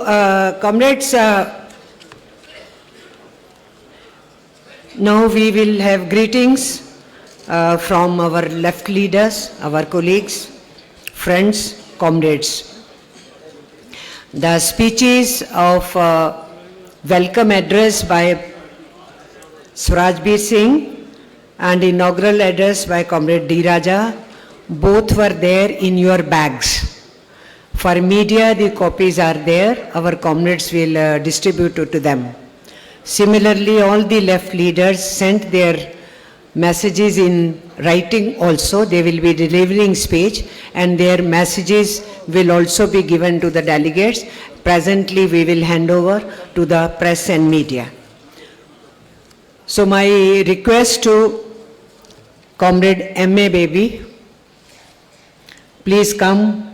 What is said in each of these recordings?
comrades, now we will have greetings from our left leaders, our colleagues, friends, comrades. The speeches of welcome address by Swarajbir Singh and inaugural address by Comrade D. Raja, both were there in your bags. For media, the copies are there. Our comrades will distribute it to them. Similarly, all the left leaders sent their messages in writing also. They will be delivering speech and their messages will also be given to the delegates. Presently, we will hand over to the press and media. So my request to Comrade M.A. Baby, please come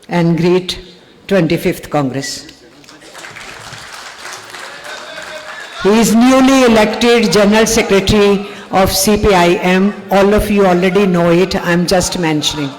and greet 25th Congress. He is newly elected General Secretary of CPIM. All of you already know it. I am just mentioning.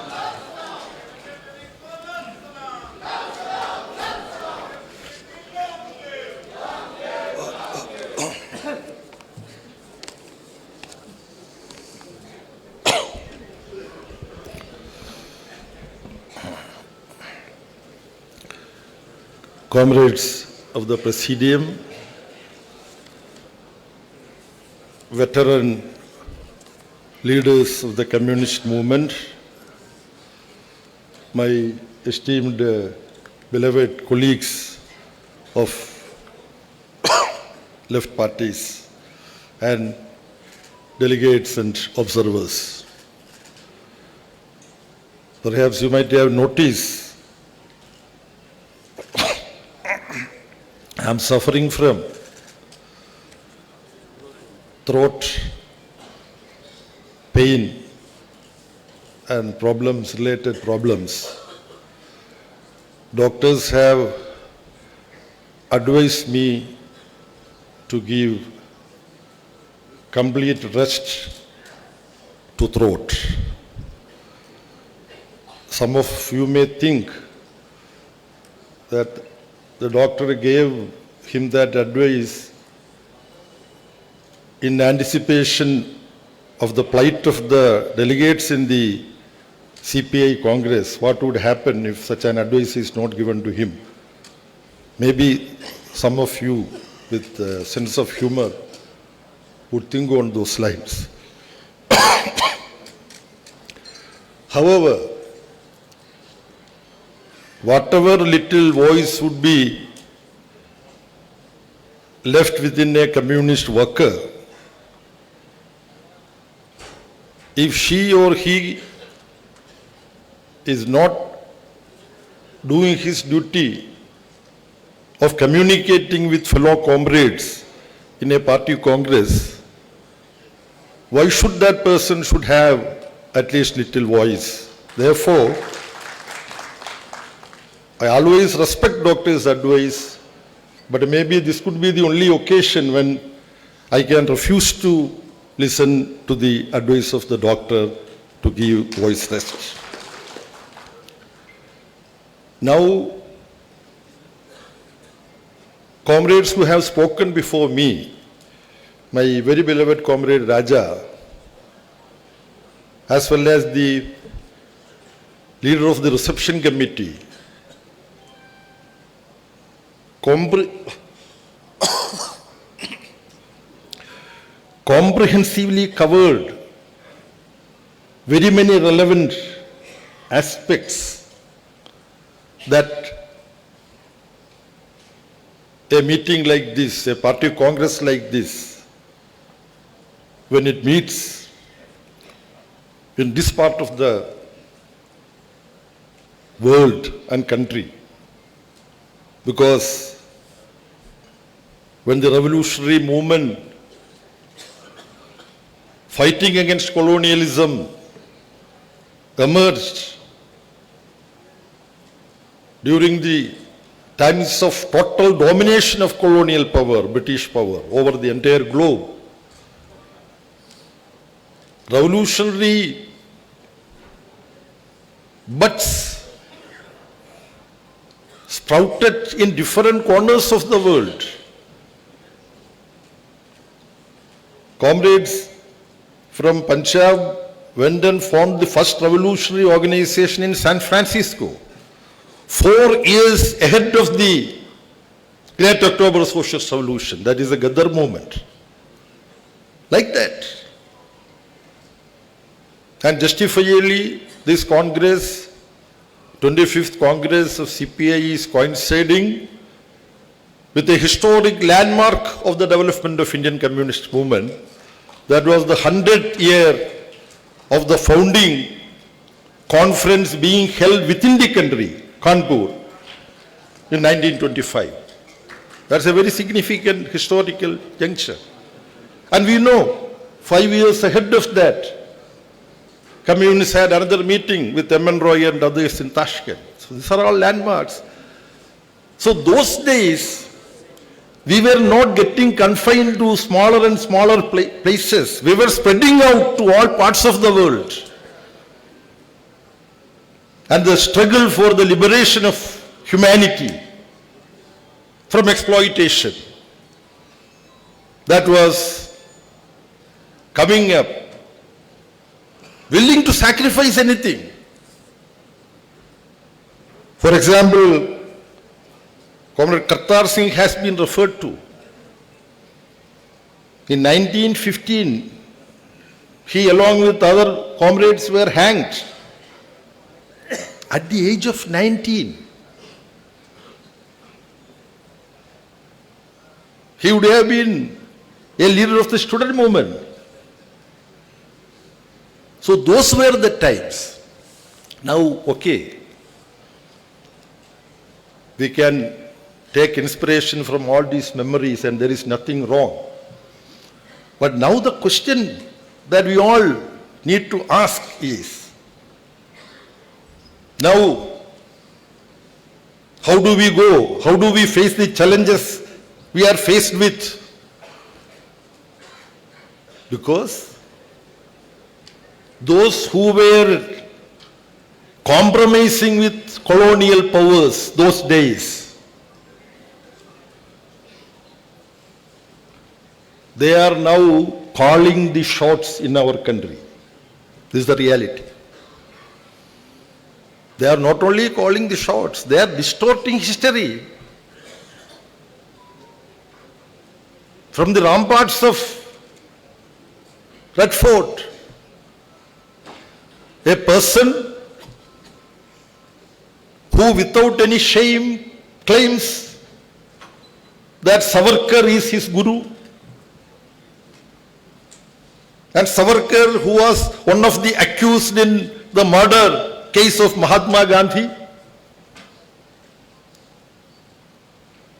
Comrades of the Presidium, veteran leaders of the communist movement, my esteemed beloved colleagues of left parties and delegates and observers. Perhaps you might have noticed I am suffering from throat pain and related problems. Doctors have advised me to give complete rest to throat. Some of you may think that the doctor gave him that advice in anticipation of the plight of the delegates in the CPI Congress. What would happen if such an advice is not given to him? Maybe some of you with a sense of humor would think on those lines. However, whatever little voice would be left within a communist worker, if she or he is not doing his duty of communicating with fellow comrades in a party congress, why should that person should have at least little voice? Therefore, I always respect doctor's advice, but maybe this could be the only occasion when I can refuse to listen to the advice of the doctor to give voice rest. Now, comrades who have spoken before me, my very beloved comrade Raja, as well as the leader of the reception committee, comprehensively covered very many relevant aspects that a meeting like this, a party congress like this, when it meets in this part of the world and country, because when the revolutionary movement fighting against colonialism emerged during the times of total domination of colonial power, British power, over the entire globe, revolutionary buds sprouted in different corners of the world. Comrades from Punjab went and formed the first revolutionary organization in San Francisco, 4 years ahead of the Great October Socialist Revolution, that is the Ghadar movement. Like that. And justifiably, this Congress, 25th Congress of CPI, is coinciding with a historic landmark of the development of Indian Communist Movement. That was the 100th year of the founding conference being held within the country, Kanpur, in 1925. That's a very significant historical juncture. And we know, 5 years ahead of that, Communists had another meeting with M.N. Roy and others in Tashkent. So these are all landmarks. So those days, we were not getting confined to smaller and smaller places. We were spreading out to all parts of the world. And the struggle for the liberation of humanity from exploitation, that was coming up, willing to sacrifice anything. For example, Comrade Kartar Singh has been referred to. In 1915, he along with other comrades were hanged at the age of 19. He would have been a leader of the student movement. So those were the times. Now, okay, we can take inspiration from all these memories and there is nothing wrong. But now the question that we all need to ask is, now, how do we go? How do we face the challenges we are faced with? Because those who were compromising with colonial powers those days, they are now calling the shots in our country. This is the reality. They are not only calling the shots, they are distorting history. From the ramparts of Red Fort, a person who without any shame claims that Savarkar is his guru, and Savarkar, who was one of the accused in the murder case of Mahatma Gandhi,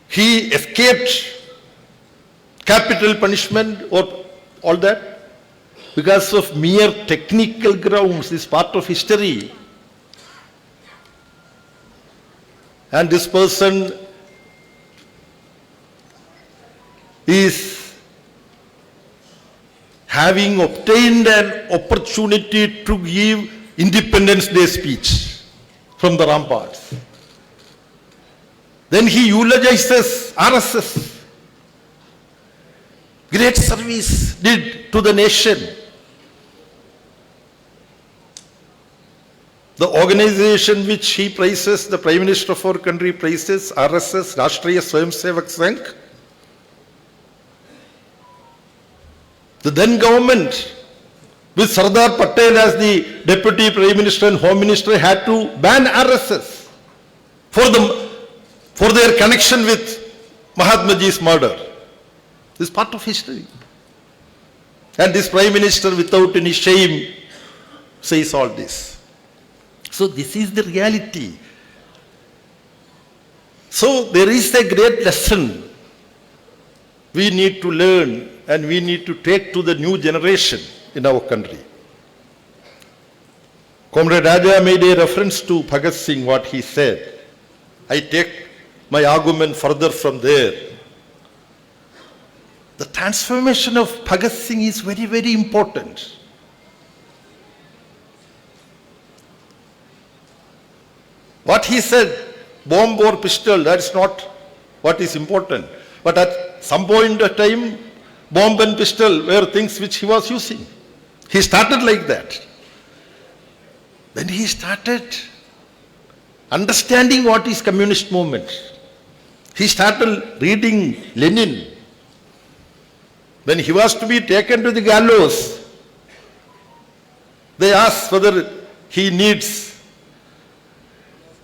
he escaped capital punishment or all that because of mere technical grounds, is part of history. And this person is having obtained an opportunity to give Independence Day speech from the ramparts. Then he eulogizes RSS. Great service did to the nation. The organization which he praises, the Prime Minister of our country praises, RSS, Rashtriya Swayamsevak Sangh. The then government, with Sardar Patel as the Deputy Prime Minister and Home Minister, had to ban RSS for their connection with Mahatma Ji's murder. This is part of history. And this Prime Minister, without any shame, says all this. So this is the reality. So there is a great lesson we need to learn and we need to take to the new generation in our country. Comrade Raja made a reference to Bhagat Singh, what he said. I take my argument further from there. The transformation of Bhagat Singh is very, very important. What he said, bomb or pistol, that's not what is important. But at some point of time, bomb and pistol were things which he was using. He started like that. Then he started understanding what is communist movement. He started reading Lenin. When he was to be taken to the gallows, they asked whether he needs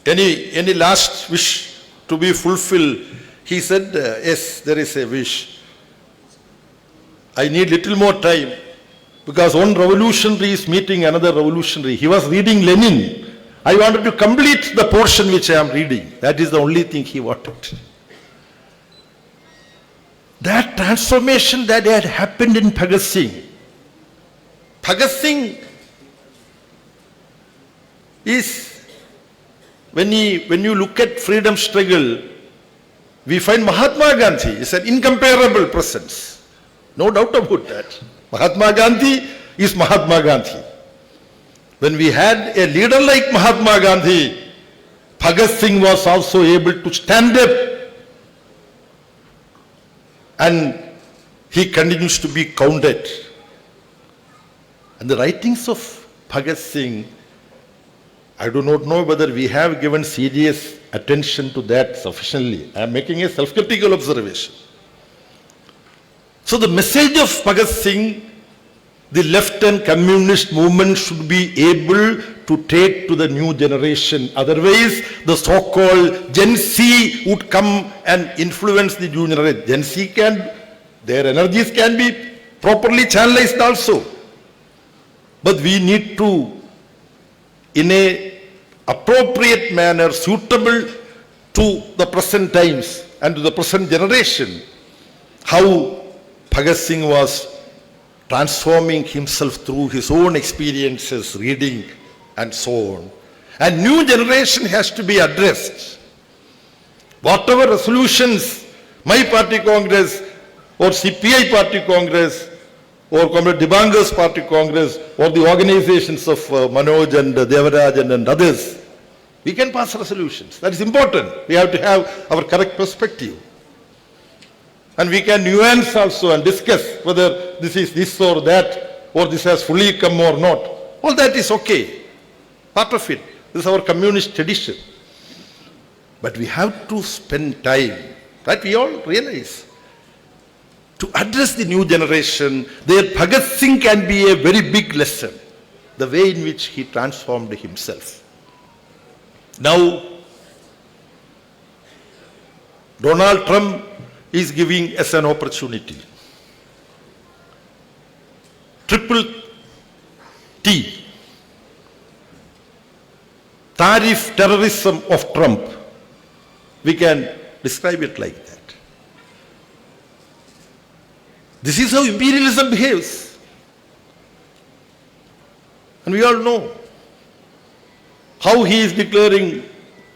any last wish to be fulfilled. He said, yes, there is a wish. I need little more time because one revolutionary is meeting another revolutionary. He was reading Lenin. I wanted to complete the portion which I am reading. That is the only thing he wanted. That transformation that had happened in Bhagat Singh. Bhagat Singh is, when you look at freedom struggle, we find Mahatma Gandhi is an incomparable presence. No doubt about that. Mahatma Gandhi is Mahatma Gandhi. When we had a leader like Mahatma Gandhi, Bhagat Singh was also able to stand up, and he continues to be counted. And the writings of Bhagat Singh, I do not know whether we have given serious attention to that sufficiently. I am making a self-critical observation. So the message of Bhagat Singh, the left and communist movement should be able to take to the new generation. Otherwise, the so-called Gen Z would come and influence the new generation. Gen Z their energies can be properly channelized also. But we need to, in a appropriate manner, suitable to the present times and to the present generation, how Bhagat Singh was transforming himself through his own experiences, reading and so on. And new generation has to be addressed. Whatever resolutions my party Congress or CPI party Congress or Comrade Dibankar's party Congress or the organizations of Manoj and Devarajan and others, we can pass resolutions. That is important. We have to have our correct perspective. And we can nuance also and discuss whether this is this or that, or this has fully come or not. All that is okay. Part of it. This is our communist tradition. But we have to spend time, that we all realize, to address the new generation. There Bhagat Singh can be a very big lesson, the way in which he transformed himself. Now, Donald Trump is giving us an opportunity. Triple T, tariff terrorism of Trump. We can describe it like that. This is how imperialism behaves. And we all know how he is declaring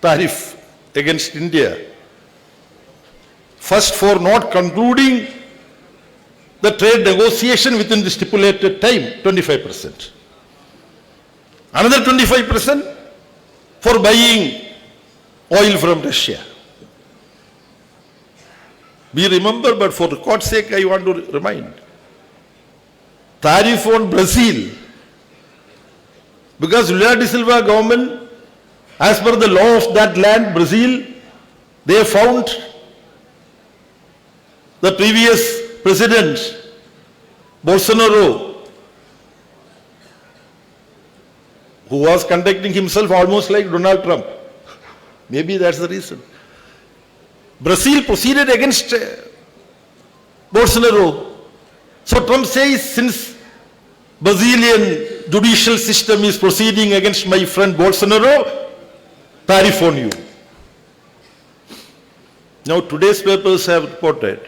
tariff against India. First, for not concluding the trade negotiation within the stipulated time, 25%. Another 25% for buying oil from Russia. We remember, but for record's sake, I want to remind. Tariff on Brazil. Because Lula da Silva government, as per the law of that land, Brazil, they found the previous president, Bolsonaro, who was conducting himself almost like Donald Trump. Maybe that's the reason. Brazil proceeded against Bolsonaro. So Trump says, since Brazilian judicial system is proceeding against my friend Bolsonaro, tariff on you. Now today's papers have reported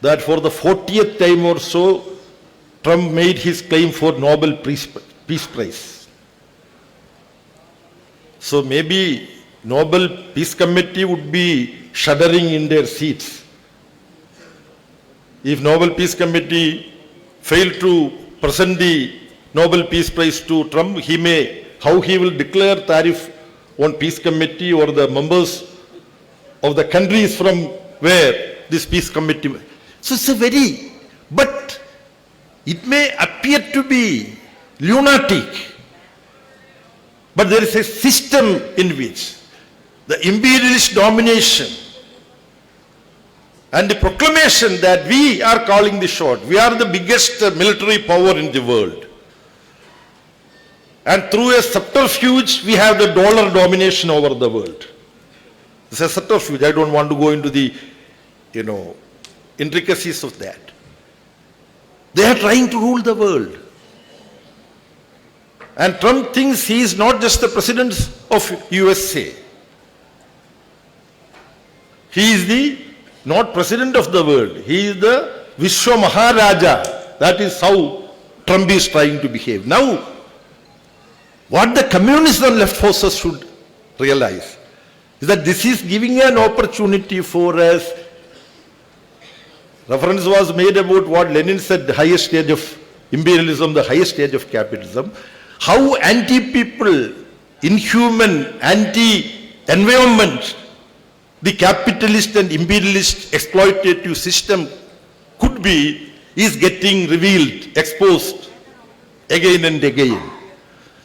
that for the 40th time or so, Trump made his claim for Nobel Peace Prize. So maybe Nobel Peace Committee would be shuddering in their seats. If Nobel Peace Committee failed to present the Nobel Peace Prize to Trump, how he will declare tariff own peace committee or the members of the countries from where this peace committee. So it's a very, but it may appear to be lunatic, but there is a system in which the imperialist domination and the proclamation that we are calling the shot, we are the biggest military power in the world. And through a subterfuge, we have the dollar domination over the world. It's a subterfuge. I don't want to go into the, intricacies of that. They are trying to rule the world. And Trump thinks he is not just the president of USA. He is the not president of the world. He is the Vishwa Maharaja. That is how Trump is trying to behave. Now, what the communists and left forces should realize is that this is giving an opportunity for us. Reference was made about what Lenin said, the highest stage of imperialism, the highest stage of capitalism. How anti-people, inhuman, anti-environment, the capitalist and imperialist exploitative system could be, is getting revealed, exposed again and again.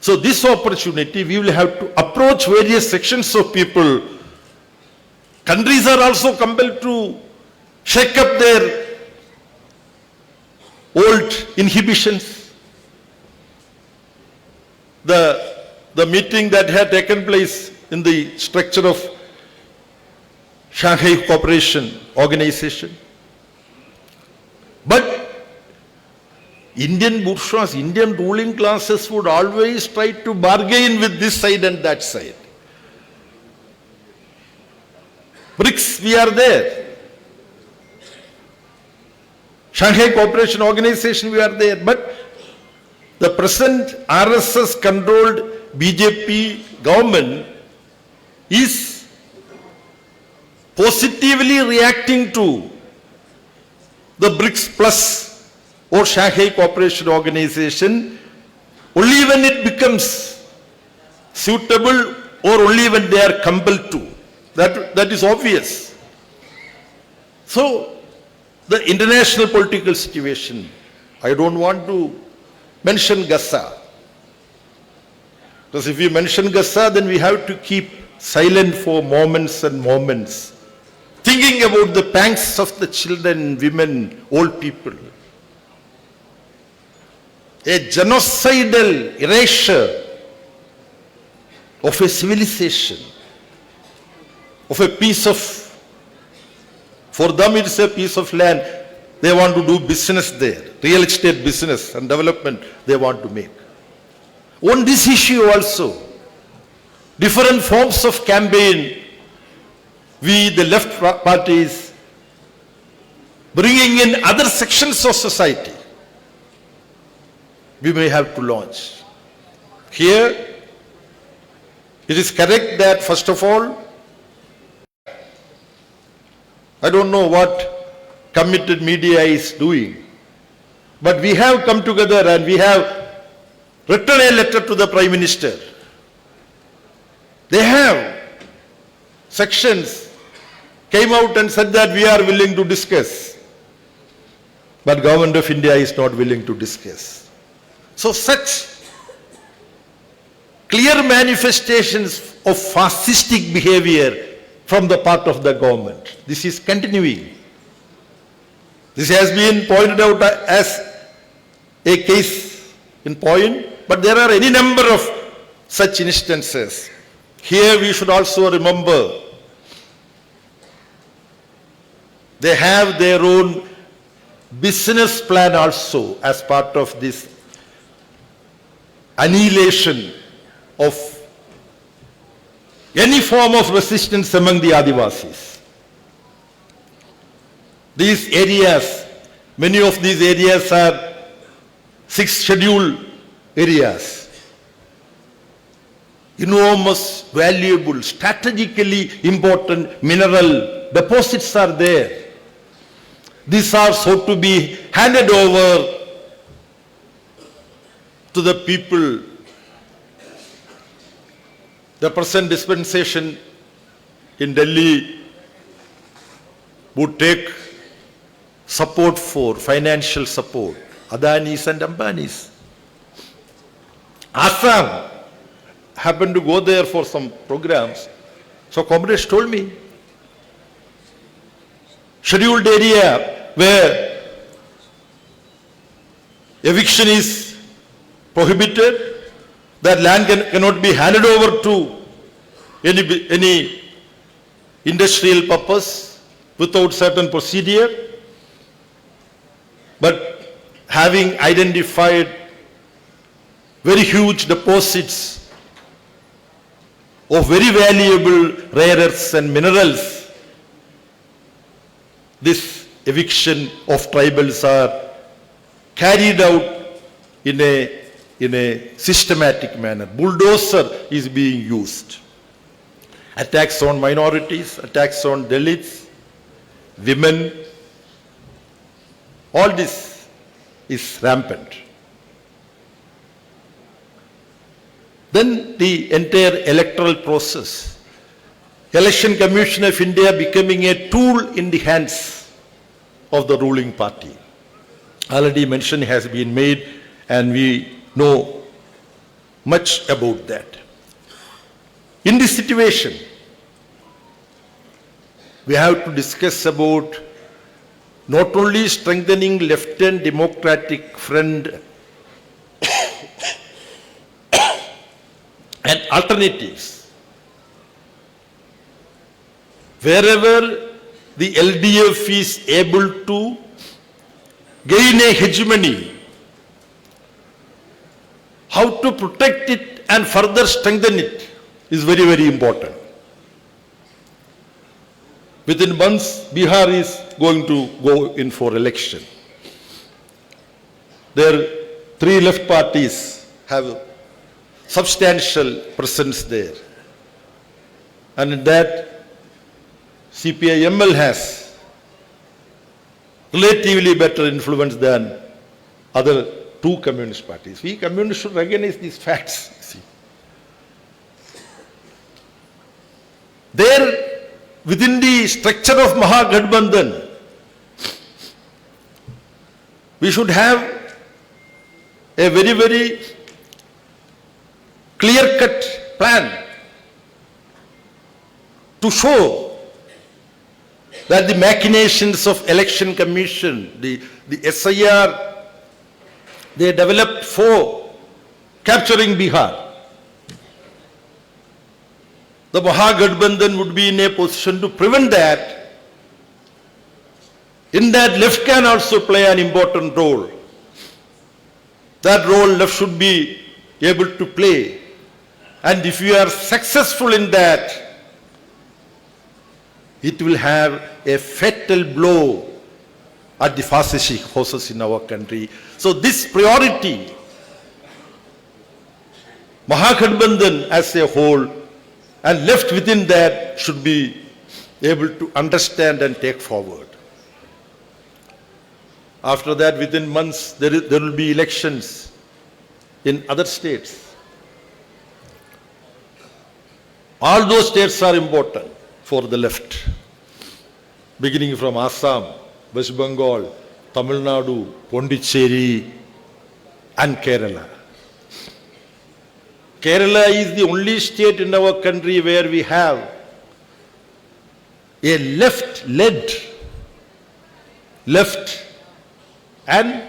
So this opportunity, we will have to approach various sections of people. Countries are also compelled to shake up their old inhibitions. The meeting that had taken place in the structure of Shanghai Cooperation Organization. But Indian bourgeois, Indian ruling classes would always try to bargain with this side and that side. BRICS, we are there. Shanghai Cooperation Organization, we are there. But the present RSS-controlled BJP government is positively reacting to the BRICS Plus or Shanghai Cooperation Organization only when it becomes suitable or only when they are compelled to. That is obvious. So, the international political situation, I don't want to mention Gaza. Because if we mention Gaza, then we have to keep silent for moments and moments, thinking about the pangs of the children, women, old people. A genocidal erasure of a civilization, of a piece of, for them it's a piece of land. They want to do business there, real estate business and development they want to make. On this issue also, different forms of campaign, we the left parties, bringing in other sections of society, we may have to launch. Here, it is correct that first of all, I don't know what committed media is doing, but we have come together and we have written a letter to the Prime Minister. They have sections came out and said that we are willing to discuss, but Government of India is not willing to discuss. So such clear manifestations of fascistic behavior from the part of the government. This is continuing. This has been pointed out as a case in point, but there are any number of such instances. Here we should also remember they have their own business plan also as part of this annihilation of any form of resistance among the Adivasis. These areas, many of these areas are 6 scheduled areas. Enormous, valuable, strategically important mineral deposits are there. These are so to be handed over to the people the present dispensation in Delhi would take support for, financial support, Adanis and Ambanis. Assam happened to go there for some programs. So comrades told me, scheduled area where eviction is prohibited, that land cannot be handed over to any industrial purpose without certain procedure. But having identified very huge deposits of very valuable rare earths and minerals, this eviction of tribals are carried out in a systematic manner. Bulldozer is being used. Attacks on minorities, attacks on Dalits, women, all this is rampant. Then the entire electoral process, Election Commission of India becoming a tool in the hands of the ruling party. Already mention has been made and we know much about that. In this situation, we have to discuss about not only strengthening left and democratic front and alternatives. Wherever the LDF is able to gain a hegemony, how to protect it and further strengthen it is very, very important. Within months, Bihar is going to go in for election. There, 3 left parties have substantial presence there. And in that, CPI MA has relatively better influence than other 2 communist parties. We communists should recognize these facts. See. There, within the structure of Mahagathbandhan, we should have a very, very clear-cut plan to show that the machinations of election commission, the SIR, they developed for capturing Bihar. The Mahagathbandhan would be in a position to prevent that. In that, left can also play an important role. That role left should be able to play. And if you are successful in that, it will have a fatal blow at the fascist forces in our country. So this priority, Mahagathbandhan as a whole, and left within that should be able to understand and take forward. After that, within months, there will be elections in other states. All those states are important for the left, beginning from Assam, West Bengal, Tamil Nadu, Pondicherry, and Kerala. Kerala is the only state in our country where we have a left-led, left and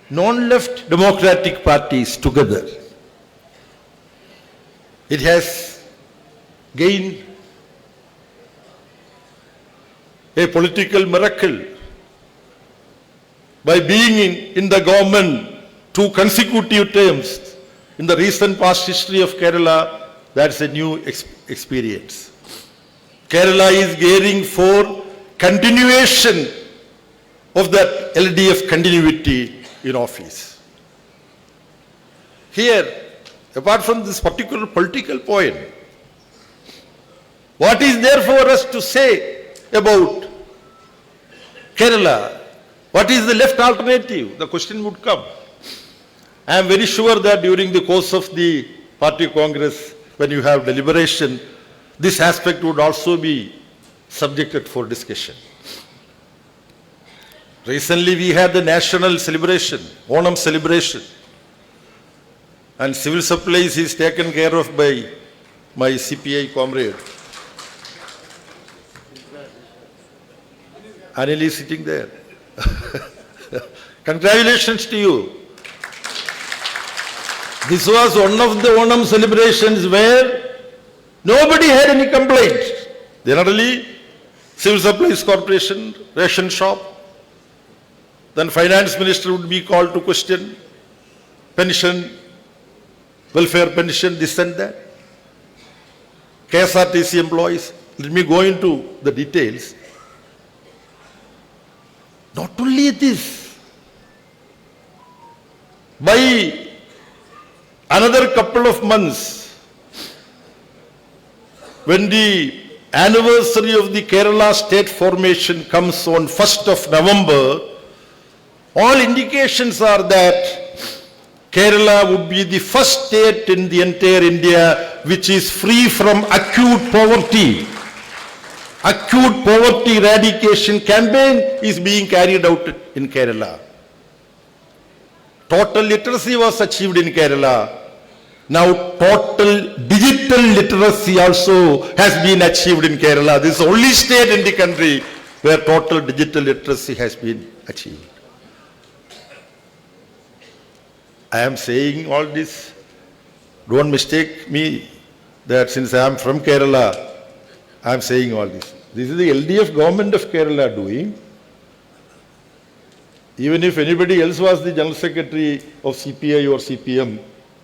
non-left democratic parties together. It has gained a political miracle by being in the government 2 consecutive terms. In the recent past history of Kerala, that's a new experience. Kerala is gearing for continuation of that LDF continuity in office. Here, apart from this particular political point, what is there for us to say about Kerala? What is the left alternative? The question would come. I am very sure that during the course of the party congress, when you have deliberation, this aspect would also be subjected for discussion. Recently we had the national celebration, Onam celebration, and civil supplies is taken care of by my CPI comrade. Anil is sitting there. Congratulations to you. This was one of the Onam celebrations where nobody had any complaints. Generally, civil supplies corporation, ration shop, then finance minister would be called to question, pension, welfare pension, this and that. KSRTC employees, let me go into the details. Not only this, by another couple of months, when the anniversary of the Kerala state formation comes on 1st of November, all indications are that Kerala would be the first state in the entire India which is free from acute poverty. Acute poverty eradication campaign is being carried out in Kerala. Total literacy was achieved in Kerala. Now total digital literacy also has been achieved in Kerala. This is the only state in the country where total digital literacy has been achieved. I am saying all this, don't mistake me that since I am from Kerala, I am saying all this. This is the LDF government of Kerala doing. Even if anybody else was the General Secretary of CPI or CPM,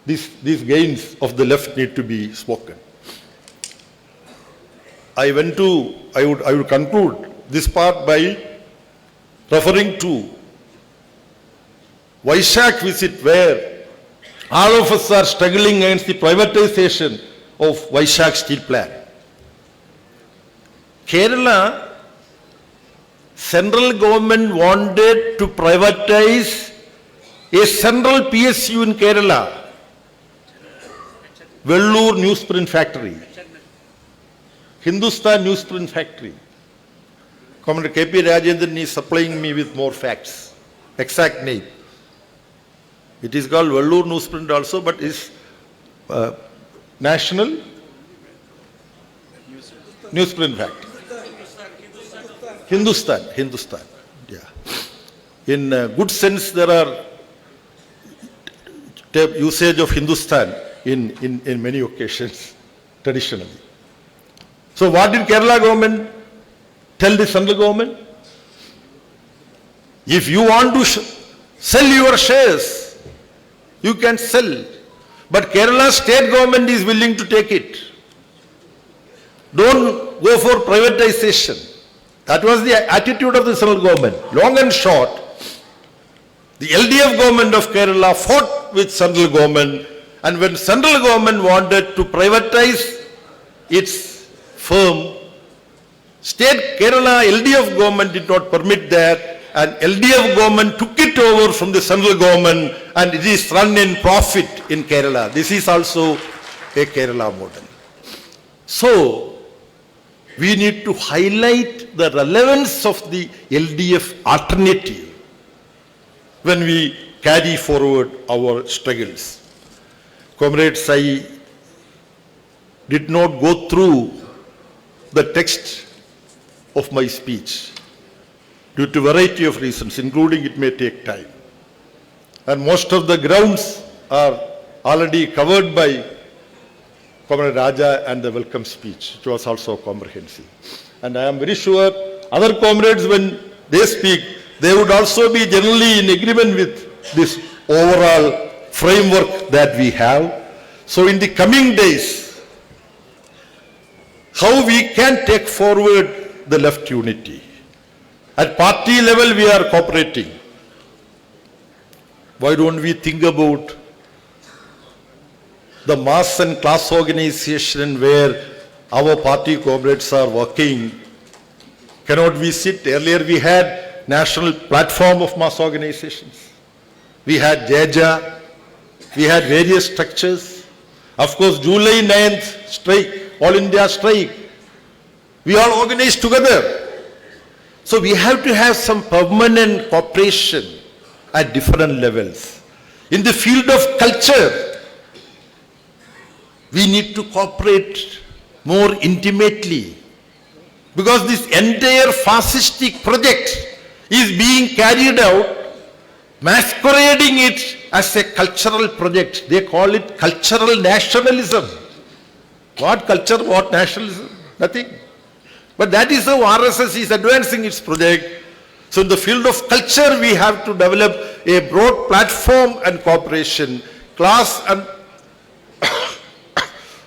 these gains of the left need to be spoken. I would conclude this part by referring to Vaishak visit, where all of us are struggling against the privatization of Vaishak steel plant. Kerala, central government wanted to privatize a central PSU in Kerala, Vellore newsprint factory, Hindustan newsprint factory. Commander KP Rajendran is supplying me with more facts, exact name. It is called Vellore newsprint also, but is national newsprint factory. Hindustan, yeah. In good sense, there are usage of Hindustan in many occasions, traditionally. So what did Kerala government tell the central government? If you want to sell your shares, you can sell. But Kerala state government is willing to take it. Don't go for privatization. That was the attitude of the central government. Long and short, the LDF government of Kerala fought with central government, and when central government wanted to privatize its firm, state Kerala LDF government did not permit that, and LDF government took it over from the central government, and it is run in profit in Kerala. This is also a Kerala model. So, we need to highlight the relevance of the LDF alternative when we carry forward our struggles. Comrades, I did not go through the text of my speech due to a variety of reasons, including it may take time. And most of the grounds are already covered by Comrade Raja and the welcome speech, which was also comprehensive. And I am very sure other comrades, when they speak, they would also be generally in agreement with this overall framework that we have. So in the coming days, how we can take forward the left unity. At party level, we are cooperating. Why don't we think about the mass and class organization where our party comrades are working? Cannot we sit? Earlier we had national platform of mass organizations. We had JEJA. We had various structures. Of course, July 9th strike, All India strike, we all organized together. So we have to have some permanent cooperation at different levels. In the field of culture, we need to cooperate more intimately, because this entire fascistic project is being carried out, masquerading it as a cultural project. They call it cultural nationalism. What culture, what nationalism? Nothing. But that is how RSS is advancing its project. So in the field of culture, we have to develop a broad platform and cooperation. Class and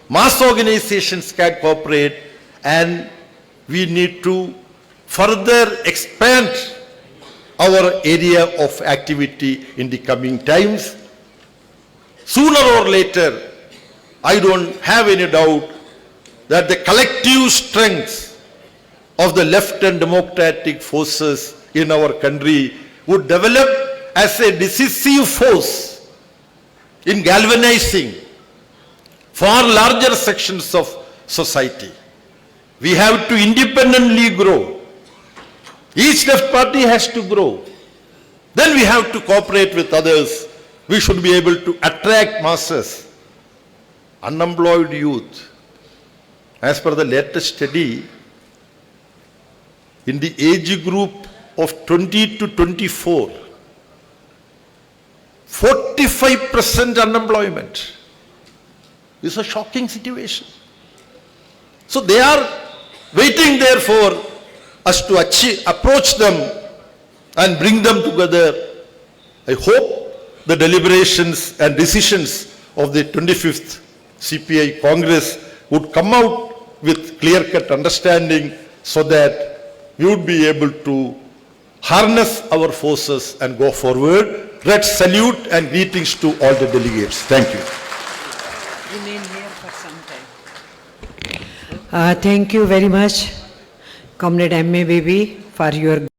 mass organizations can cooperate, and we need to further expand our area of activity in the coming times. Sooner or later, I don't have any doubt that the collective strength of the left and democratic forces in our country would develop as a decisive force in galvanizing far larger sections of society. We have to independently grow. Each left party has to grow. Then we have to cooperate with others. We should be able to attract masses. Unemployed youth, as per the latest study, in the age group of 20 to 24, 45% unemployment. This is a shocking situation. So they are waiting there for us to approach them and bring them together. I hope the deliberations and decisions of the 25th CPI Congress would come out with clear-cut understanding, so that we would be able to harness our forces and go forward. Red salute and greetings to all the delegates. Thank you. Remain here for some time. Thank you very much, Comrade M.A. Baby, for your